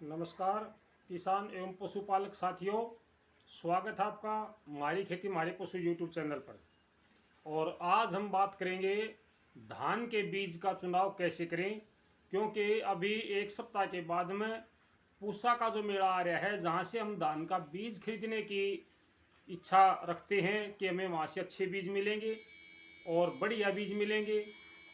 नमस्कार किसान एवं पशुपालक साथियों, स्वागत है आपका हमारी खेती हमारे पशु यूट्यूब चैनल पर। और आज हम बात करेंगे धान के बीज का चुनाव कैसे करें, क्योंकि अभी एक सप्ताह के बाद में पूसा का जो मेला आ रहा है, जहां से हम धान का बीज खरीदने की इच्छा रखते हैं कि हमें वहां से अच्छे बीज मिलेंगे और बढ़िया बीज मिलेंगे।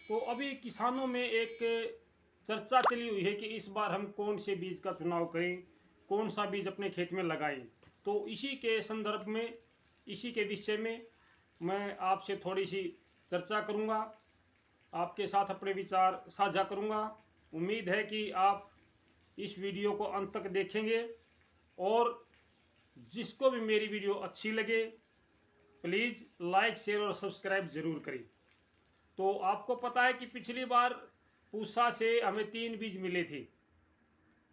तो अभी किसानों में एक चर्चा चली हुई है कि इस बार हम कौन से बीज का चुनाव करें, कौन सा बीज अपने खेत में लगाएं। तो इसी के संदर्भ में, इसी के विषय में मैं आपसे थोड़ी सी चर्चा करूंगा, आपके साथ अपने विचार साझा करूंगा। उम्मीद है कि आप इस वीडियो को अंत तक देखेंगे और जिसको भी मेरी वीडियो अच्छी लगे प्लीज़ लाइक, शेयर और सब्सक्राइब ज़रूर करें। तो आपको पता है कि पिछली बार पूसा से हमें 3 बीज मिले थे,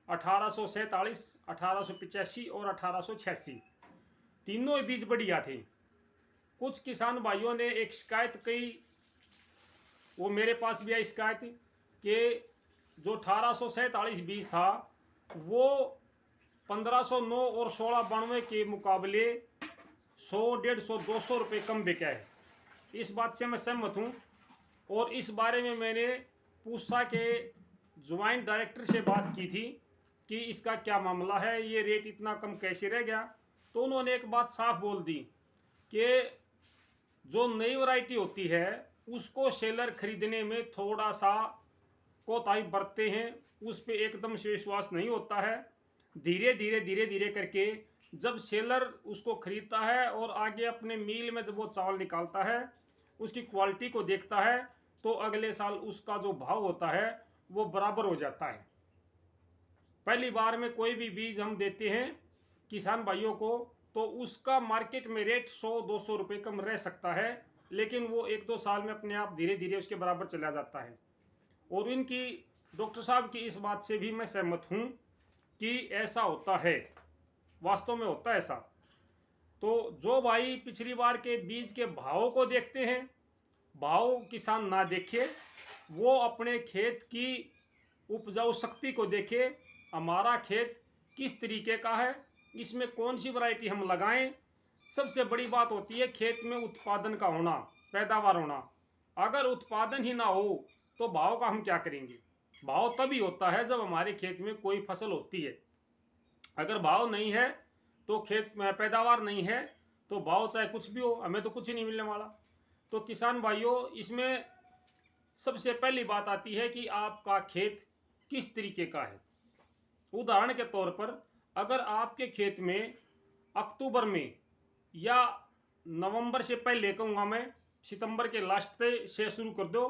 1847, 1885 और 1886। तीनों बीज बढ़िया थे। कुछ किसान भाइयों ने एक शिकायत कही, वो मेरे पास भी आई शिकायत, कि जो 1847 बीज था वो 1509 और 1692 के मुकाबले 100, 150, 200 रुपये कम बिका है। इस बात से मैं सहमत हूँ और इस बारे में मैंने पूसा के ज्वाइंट डायरेक्टर से बात की थी कि इसका क्या मामला है, ये रेट इतना कम कैसे रह गया। तो उन्होंने एक बात साफ बोल दी कि जो नई वैरायटी होती है उसको सेलर खरीदने में थोड़ा सा कोताही बरतते हैं, उस पर एकदम से विश्वास नहीं होता है। धीरे धीरे करके जब सेलर उसको खरीदता है और आगे अपने मील में जब वो चावल निकालता है, उसकी क्वालिटी को देखता है, तो अगले साल उसका जो भाव होता है वो बराबर हो जाता है। पहली बार में कोई भी बीज हम देते हैं किसान भाइयों को तो उसका मार्केट में रेट 100-200 रुपये कम रह सकता है, लेकिन वो 1-2 साल में अपने आप धीरे धीरे उसके बराबर चला जाता है। और इनकी डॉक्टर साहब की इस बात से भी मैं सहमत हूँ कि ऐसा होता है, वास्तव में होता है ऐसा। तो जो भाई पिछली बार के बीज के भाव को देखते हैं, भाव किसान ना देखे, वो अपने खेत की उपजाऊ शक्ति को देखे। हमारा खेत किस तरीके का है, इसमें कौन सी वैरायटी हम लगाएं। सबसे बड़ी बात होती है खेत में उत्पादन का होना, पैदावार होना। अगर उत्पादन ही ना हो तो भाव का हम क्या करेंगे। भाव तभी होता है जब हमारे खेत में कोई फसल होती है। अगर भाव नहीं है तो खेत में पैदावार नहीं है, तो भाव चाहे कुछ भी हो, हमें तो कुछ ही नहीं मिलने वाला। तो किसान भाइयों, इसमें सबसे पहली बात आती है कि आपका खेत किस तरीके का है। उदाहरण के तौर पर अगर आपके खेत में अक्टूबर में या नवंबर से पहले कहूँगा मैं, सितंबर के लास्ट से शुरू कर दो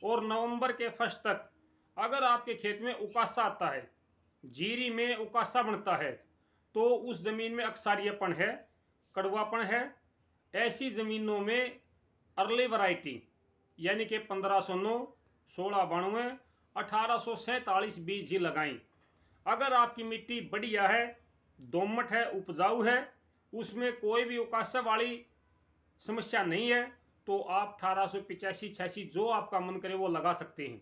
और नवंबर के फर्स्ट तक अगर आपके खेत में उकासा आता है, जीरी में उकासा बनता है, तो उस ज़मीन में अक्सारियापन है, कड़वापन है। ऐसी ज़मीनों में अर्ली वैरायटी यानी कि 1509, 1692, 1847 बीज ही लगाएं। अगर आपकी मिट्टी बढ़िया है, दोमट है, उपजाऊ है, उसमें कोई भी उकासा वाली समस्या नहीं है, तो आप 1885-86 जो आपका मन करे वो लगा सकते हैं।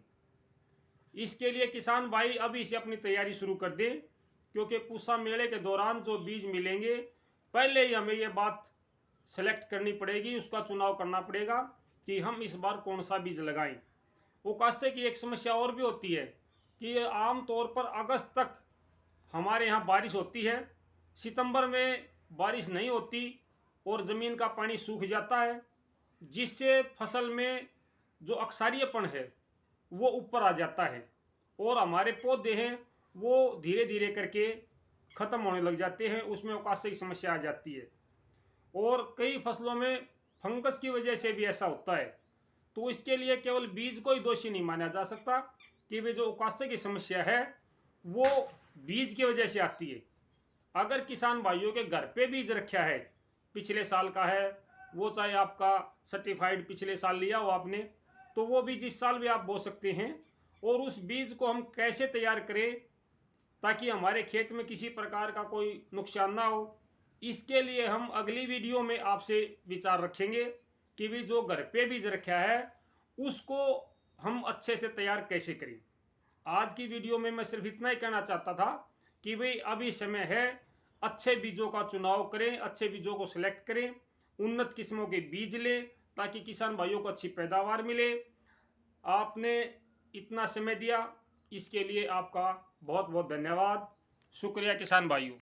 इसके लिए किसान भाई अभी से अपनी तैयारी शुरू कर दें, क्योंकि पूसा मेले के दौरान जो बीज मिलेंगे, पहले ही हमें ये बात सेलेक्ट करनी पड़ेगी, उसका चुनाव करना पड़ेगा कि हम इस बार कौन सा बीज लगाएं। उकासे की एक समस्या और भी होती है कि आम तौर पर अगस्त तक हमारे यहाँ बारिश होती है, सितंबर में बारिश नहीं होती और ज़मीन का पानी सूख जाता है, जिससे फसल में जो अक्सारियापन है वो ऊपर आ जाता है और हमारे पौधे हैं वो धीरे धीरे करके ख़त्म होने लग जाते हैं, उसमें उकासे की समस्या आ जाती है। और कई फसलों में फंगस की वजह से भी ऐसा होता है। तो इसके लिए केवल बीज को ही दोषी नहीं माना जा सकता कि वे जो उकासे की समस्या है वो बीज की वजह से आती है। अगर किसान भाइयों के घर पे बीज रखा है, पिछले साल का है, वो चाहे आपका सर्टिफाइड पिछले साल लिया हो आपने, तो वो बीज इस साल भी आप बो सकते हैं। और उस बीज को हम कैसे तैयार करें ताकि हमारे खेत में किसी प्रकार का कोई नुकसान ना हो, इसके लिए हम अगली वीडियो में आपसे विचार रखेंगे कि भी जो घर पे बीज रखा है उसको हम अच्छे से तैयार कैसे करें। आज की वीडियो में मैं सिर्फ इतना ही कहना चाहता था कि भाई अभी समय है, अच्छे बीजों का चुनाव करें, अच्छे बीजों को सिलेक्ट करें, उन्नत किस्मों के बीज लें ताकि किसान भाइयों को अच्छी पैदावार मिले। आपने इतना समय दिया, इसके लिए आपका बहुत बहुत धन्यवाद। शुक्रिया किसान भाइयों।